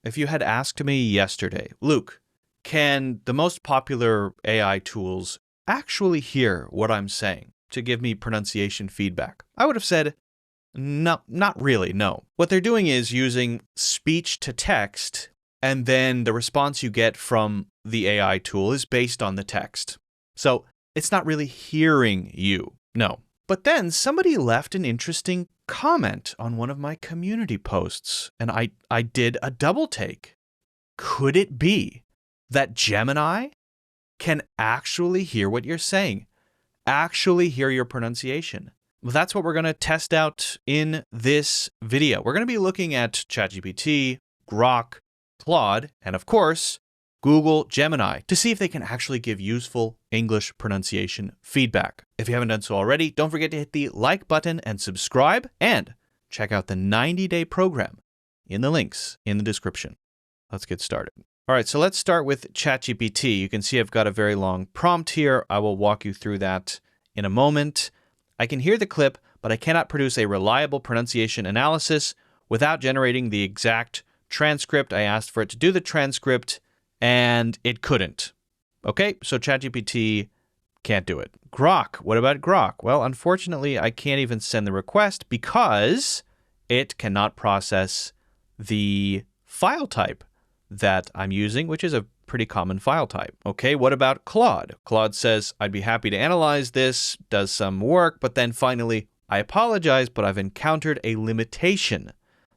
if you had asked me yesterday, Luke, can the most popular AI tools actually hear what I'm saying to give me pronunciation feedback? I would have said, no, not really, no. What they're doing is using speech to text, and then the response you get from the AI tool is based on the text. So it's not really hearing you, no. But then somebody left an interesting comment on one of my community posts, and I did a double take. Could it be that Gemini can actually hear what you're saying, actually hear your pronunciation? Well, that's what we're going to test out in this video. We're going to be looking at ChatGPT, Grok, Claude, and of course, Google Gemini to see if they can actually give useful English pronunciation feedback. If you haven't done so already, don't forget to hit the like button and subscribe, and check out the 90-day program in the links in the description. Let's get started. All right, so let's start with ChatGPT. You can see I've got a very long prompt here. I will walk you through that in a moment. I can hear the clip, but I cannot produce a reliable pronunciation analysis without generating the exact transcript. I asked for it to do the transcript, and it couldn't. Okay, so ChatGPT can't do it. Grok, what about Grok? Well, unfortunately, I can't even send the request because it cannot process the file type that I'm using, which is a pretty common file type. Okay, what about Claude? Claude says, I'd be happy to analyze this, does some work, but then finally, I apologize, but I've encountered a limitation.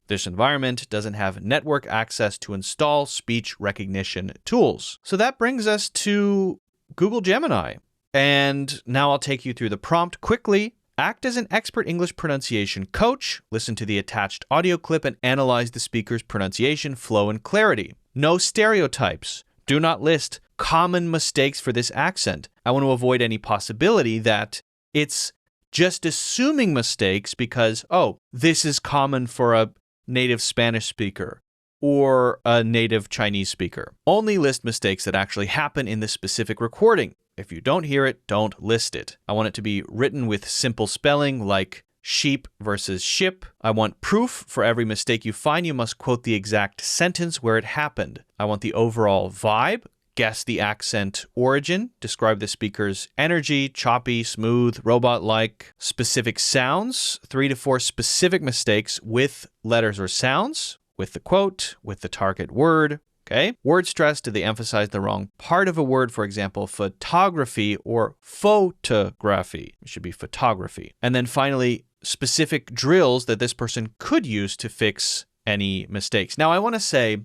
This environment doesn't have network access to install speech recognition tools. So that brings us to Google Gemini. And now I'll take you through the prompt quickly. Act as an expert English pronunciation coach. Listen to the attached audio clip and analyze the speaker's pronunciation, flow, and clarity. No stereotypes. Do not list common mistakes for this accent. I want to avoid any possibility that it's just assuming mistakes because, oh, this is common for a native Spanish speaker or a native Chinese speaker. Only list mistakes that actually happen in the specific recording. If you don't hear it, don't list it. I want it to be written with simple spelling like sheep versus ship. I want proof. For every mistake you find, you must quote the exact sentence where it happened. I want the overall vibe. Guess the accent origin. Describe the speaker's energy, choppy, smooth, robot-like. Specific sounds, 3 to 4 specific mistakes with letters or sounds, with the quote, with the target word. Okay. Word stress, did they emphasize the wrong part of a word? For example, photography or photography. It should be photography. And then finally, specific drills that this person could use to fix any mistakes. Now, I want to say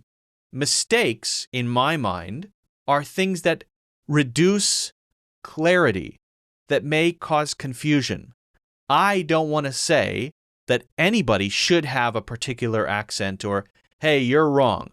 mistakes, in my mind, are things that reduce clarity, that may cause confusion. I don't want to say that anybody should have a particular accent or, hey, you're wrong.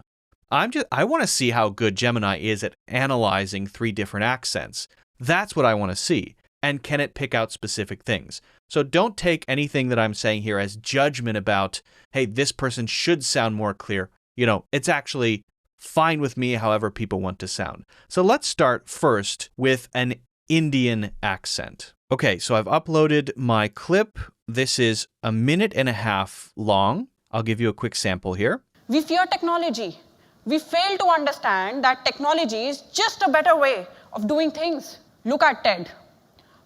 I want to see how good Gemini is at analyzing 3 different accents. That's what I want to see. And can it pick out specific things? So don't take anything that I'm saying here as judgment about, hey, this person should sound more clear. You know, it's actually fine with me however people want to sound. So let's start first with an Indian accent. Okay, so I've uploaded my clip. This is 1.5 minutes long. I'll give you a quick sample here. We fear technology. We fail to understand that technology is just a better way of doing things. Look at TED.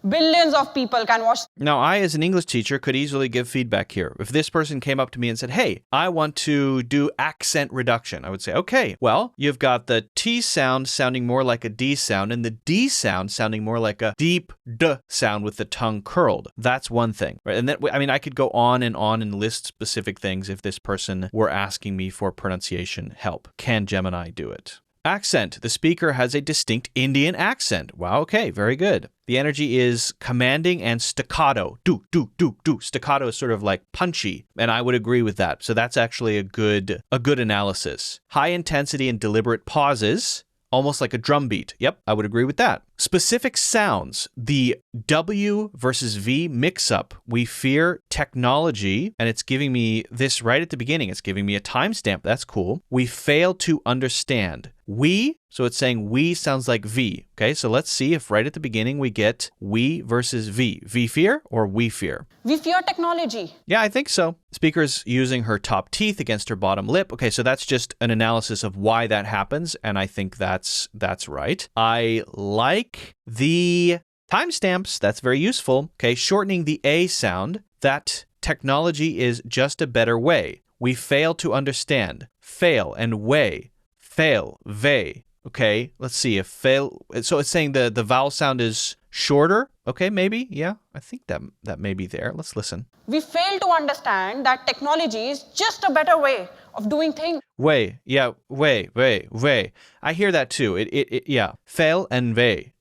Billions of people can watch. Now, I, as an English teacher, could easily give feedback here. If this person came up to me and said, hey, I want to do accent reduction, I would say, okay, well, you've got the T sound sounding more like a D sound and the D sound sounding more like a deep D sound with the tongue curled. That's one thing, right? And then, I mean, I could go on and list specific things if this person were asking me for pronunciation help. Can Gemini do it? Accent. The speaker has a distinct Indian accent. Wow, okay, very good. The energy is commanding and staccato. Do, do, do, do. Staccato is sort of like punchy, and I would agree with that. So that's actually a good analysis. High intensity and deliberate pauses, almost like a drum beat. Yep, I would agree with that. Specific sounds. The W versus V mix-up. We fear technology, and it's giving me this right at the beginning. It's giving me a timestamp. That's cool. We fail to understand. We, so it's saying we sounds like V. Okay, so let's see if right at the beginning we get we versus V. V fear or we fear? We fear technology. Yeah, I think so. Speaker's using her top teeth against her bottom lip. Okay, so that's just an analysis of why that happens, and I think that's right. I like the timestamps. That's very useful. Okay, shortening the A sound. That technology is just a better way. We fail to understand. Fail and way. Fail, vey. Okay, let's see if fail. So it's saying the vowel sound is shorter. Okay, maybe. Yeah, I think that may be there. Let's listen. We fail to understand that technology is just a better way of doing things. Way, yeah, way. I hear that too. Yeah. Fail and vey.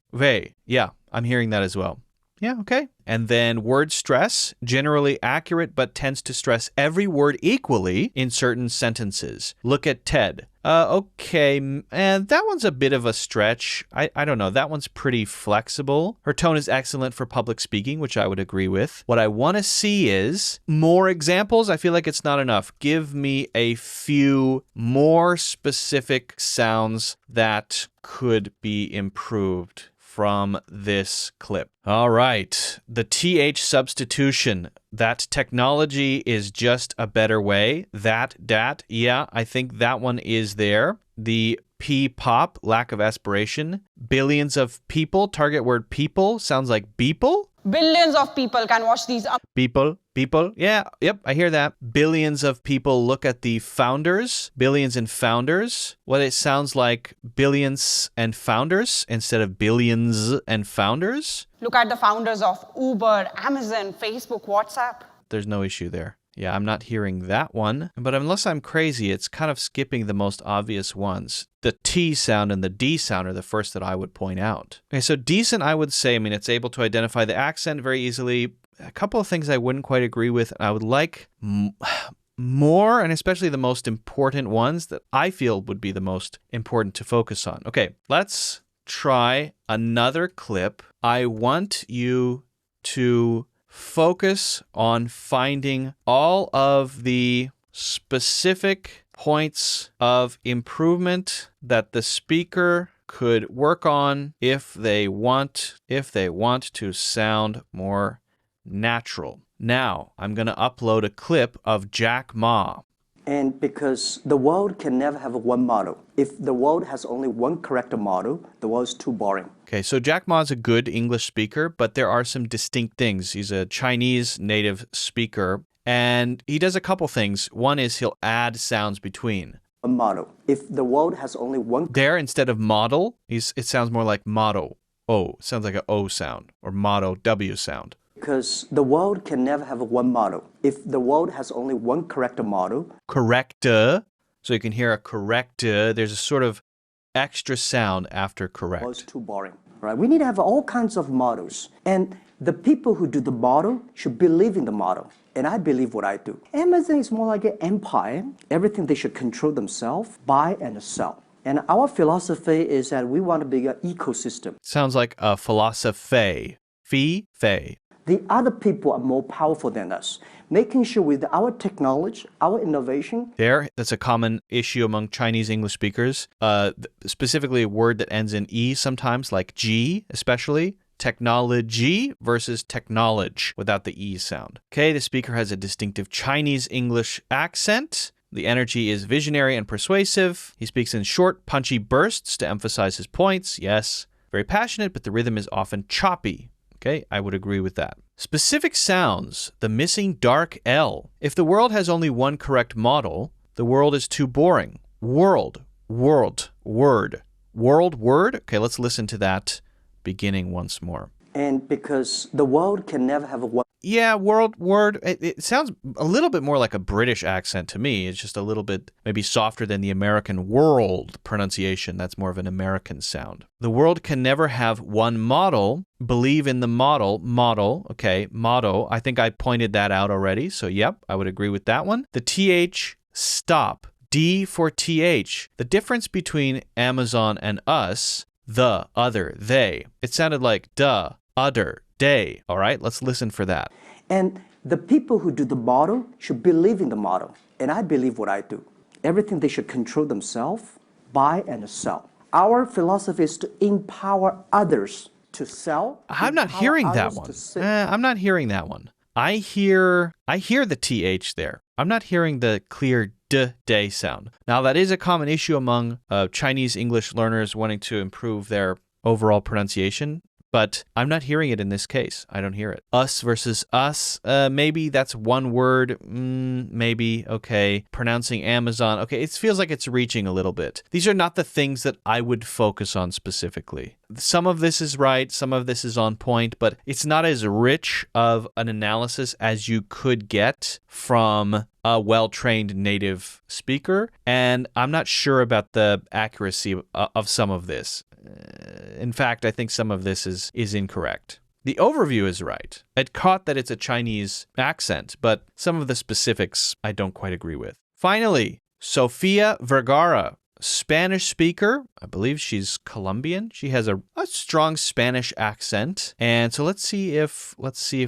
Yeah, I'm hearing that as well. Yeah, okay. And then word stress, generally accurate but tends to stress every word equally in certain sentences. Look at Ted. Okay, and that one's a bit of a stretch. I don't know. That one's pretty flexible. Her tone is excellent for public speaking, which I would agree with. What I want to see is more examples. I feel like it's not enough. Give me a few more specific sounds that could be improved from this clip. All right, the TH substitution. That technology is just a better way. That, yeah, I think that one is there. The P-pop, lack of aspiration. Billions of people, target word people, sounds like beeple. Billions of people can watch these. People, yeah, yep, I hear that. Billions of people look at the founders, billions and founders. What it sounds like billions and founders instead of billions and founders. Look at the founders of Uber, Amazon, Facebook, WhatsApp. There's no issue there. Yeah, I'm not hearing that one. But unless I'm crazy, it's kind of skipping the most obvious ones. The T sound and the D sound are the first that I would point out. Okay, so decent, I would say, it's able to identify the accent very easily. A couple of things I wouldn't quite agree with. I would like more, and especially the most important ones that I feel would be the most important to focus on. Okay, let's try another clip. I want you to focus on finding all of the specific points of improvement that the speaker could work on if they want to sound more natural. Now, I'm going to upload a clip of Jack Ma. And because the world can never have one model. If the world has only one correct model, the world's too boring. Okay, so Jack Ma is a good English speaker, but there are some distinct things. He's a Chinese native speaker, and he does a couple things. One is he'll add sounds between. A model. If the world has only one... There, instead of model, it sounds more like motto. O. It sounds like an O sound, or motto, W sound. Because the world can never have one model. If the world has only one correct model... Corrector. So you can hear a corrector. There's a sort of extra sound after correct. It's too boring, right? We need to have all kinds of models. And the people who do the model should believe in the model. And I believe what I do. Amazon is more like an empire. Everything they should control themselves, buy and sell. And our philosophy is that we want to be an ecosystem. Sounds like a philosophy. Fee. The other people are more powerful than us. Making sure with our technology, our innovation... That's a common issue among Chinese English speakers. Specifically a word that ends in E sometimes, like G especially. Technology versus technology without the E sound. Okay, the speaker has a distinctive Chinese English accent. The energy is visionary and persuasive. He speaks in short, punchy bursts to emphasize his points. Yes, very passionate, but the rhythm is often choppy. Okay, I would agree with that. Specific sounds, the missing dark L. If the world has only one correct model, the world is too boring. World, word. Okay, let's listen to that beginning once more. And because the world can never have one... Yeah, word. It sounds a little bit more like a British accent to me. It's just a little bit maybe softer than the American world pronunciation. That's more of an American sound. The world can never have one model. Believe in the model. Okay, motto. I think I pointed that out already. So, yep, I would agree with that one. The TH, stop. D for TH. The difference between Amazon and us, the, other, they. It sounded like duh, other, day. All right, let's listen for that. And the people who do the model should believe in the model. And I believe what I do. Everything they should control themselves, buy and sell. Our philosophy is to empower others to sell. I'm not hearing that one. I'm not hearing that one. I hear the TH there. I'm not hearing the clear day sound. Now, that is a common issue among Chinese English learners wanting to improve their overall pronunciation, but I'm not hearing it in this case. I don't hear it. Us versus us, maybe that's one word, maybe, okay. Pronouncing Amazon, okay, it feels like it's reaching a little bit. These are not the things that I would focus on specifically. Some of this is right, some of this is on point, but it's not as rich of an analysis as you could get from a well-trained native speaker, and I'm not sure about the accuracy of some of this. In fact, I think some of this is incorrect. The overview is right. It caught that it's a Chinese accent, but some of the specifics I don't quite agree with. Finally, Sofia Vergara, Spanish speaker. I believe she's Colombian. She has a strong Spanish accent. And so let's see if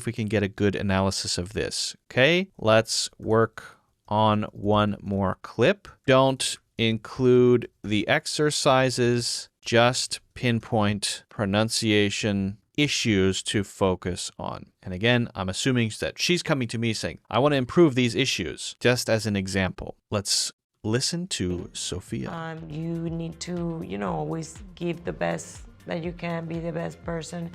we can get a good analysis of this. Okay, let's work on one more clip. Don't include the exercises. Just pinpoint pronunciation issues to focus on. And again, I'm assuming that she's coming to me saying, I want to improve these issues, just as an example. Let's listen to Sophia. You need to, always give the best that you can, be the best person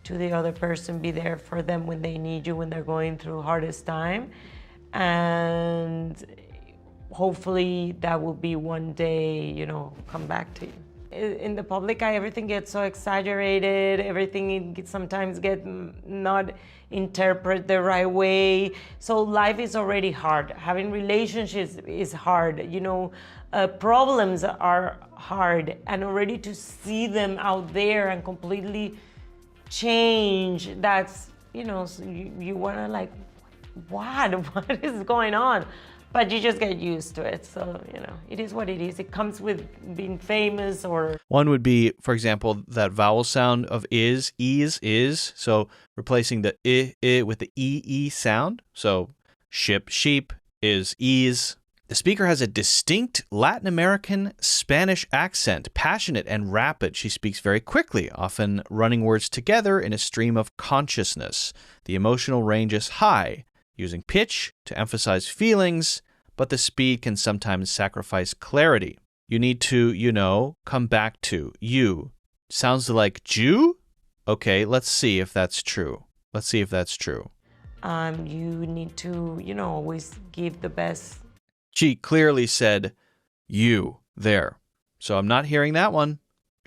to the other person, be there for them when they need you, when they're going through hardest time. And hopefully that will be one day, come back to you. In the public eye, everything gets so exaggerated, everything sometimes gets not interpreted the right way. So life is already hard. Having relationships is hard. Problems are hard. And already to see them out there and completely change, that's, so you want to what is going on? But you just get used to it. So, it is what it is. It comes with being famous or... One would be, for example, that vowel sound of is. So replacing the I with the ee sound. So ship, sheep is ease. The speaker has a distinct Latin American Spanish accent, passionate and rapid. She speaks very quickly, often running words together in a stream of consciousness. The emotional range is high, using pitch to emphasize feelings, but the speed can sometimes sacrifice clarity. You need to, come back to you. Sounds like Jew? Okay, let's see if that's true. You need to, always give the best. She clearly said you there. So I'm not hearing that one.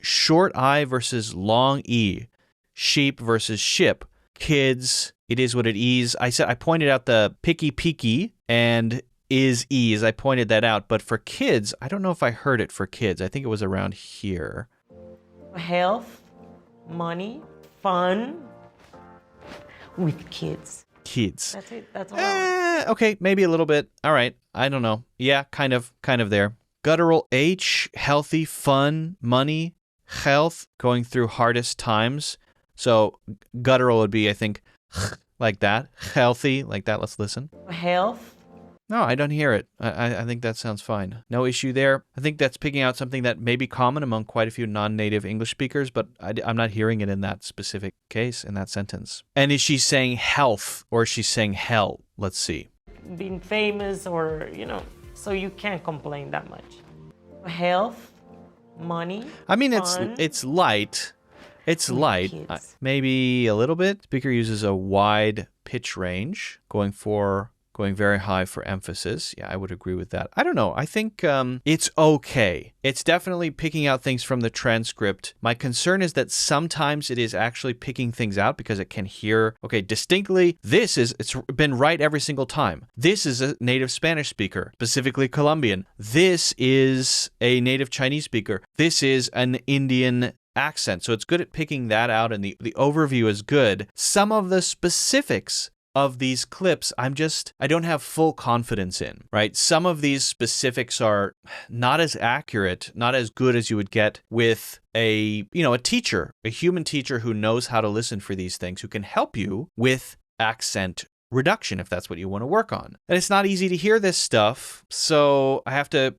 Short I versus long E. Sheep versus ship. Kids. It is what it is. I pointed out the picky and is ease. I pointed that out. But for kids, I don't know if I heard it for kids. I think it was around here. Health, money, fun with kids. That's it. That's all. Okay, maybe a little bit. All right. I don't know. Yeah, kind of there. Guttural H, healthy, fun, money, health, going through hardest times. So guttural would be, I think, like that. Healthy, like that. Let's listen. Health. No, I don't hear it. I think that sounds fine. No issue there. I think that's picking out something that may be common among quite a few non-native English speakers, but I'm not hearing it in that specific case, in that sentence. And is she saying health or is she saying hell? Let's see. Being famous or, so you can't complain that much. Health, money, I mean, fun. it's light. It's light, maybe a little bit. Speaker uses a wide pitch range, going very high for emphasis. Yeah, I would agree with that. I don't know. I think it's okay. It's definitely picking out things from the transcript. My concern is that sometimes it is actually picking things out because it can hear, okay, distinctly, it's been right every single time. This is a native Spanish speaker, specifically Colombian. This is a native Chinese speaker. This is an Indian accent. So it's good at picking that out, and the overview is good. Some of the specifics of these clips, I don't have full confidence in, right? Some of these specifics are not as accurate, not as good as you would get with a teacher, a human teacher who knows how to listen for these things, who can help you with accent reduction if that's what you want to work on. And it's not easy to hear this stuff, so I have to,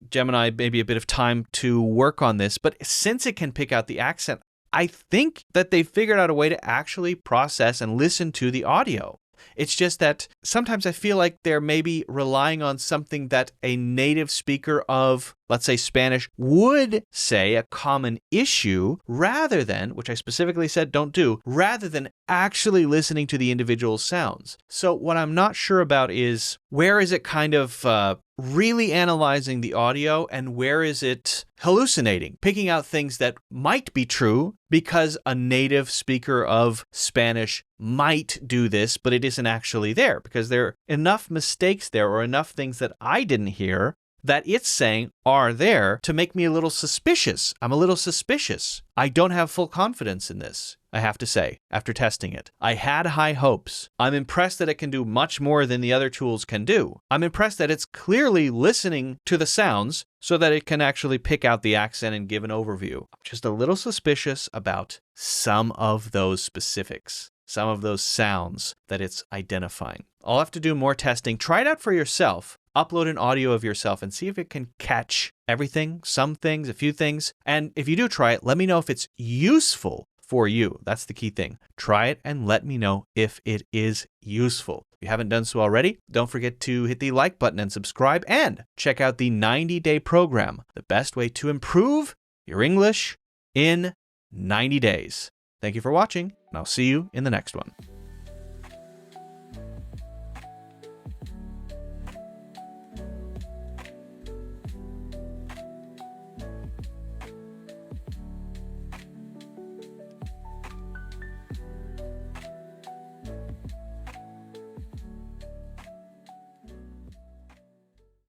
Gemini maybe a bit of time to work on this, but since it can pick out the accent, I think that they figured out a way to actually process and listen to the audio. It's just that sometimes I feel like they're maybe relying on something that a native speaker of, let's say, Spanish would say, a common issue, rather than, which I specifically said don't do, rather than actually listening to the individual sounds. So what I'm not sure about is, where is it kind of really analyzing the audio, and where is it hallucinating, picking out things that might be true because a native speaker of Spanish might do this, but it isn't actually there, because there are enough mistakes there or enough things that I didn't hear that it's saying are there to make me a little suspicious. I'm a little suspicious. I don't have full confidence in this, I have to say, after testing it. I had high hopes. I'm impressed that it can do much more than the other tools can do. I'm impressed that it's clearly listening to the sounds so that it can actually pick out the accent and give an overview. I'm just a little suspicious about some of those specifics, some of those sounds that it's identifying. I'll have to do more testing. Try it out for yourself. Upload an audio of yourself and see if it can catch everything, some things, a few things. And if you do try it, let me know if it's useful for you. That's the key thing. Try it and let me know if it is useful. If you haven't done so already, don't forget to hit the like button and subscribe, and check out the 90-day program, the best way to improve your English in 90 days. Thank you for watching, and I'll see you in the next one.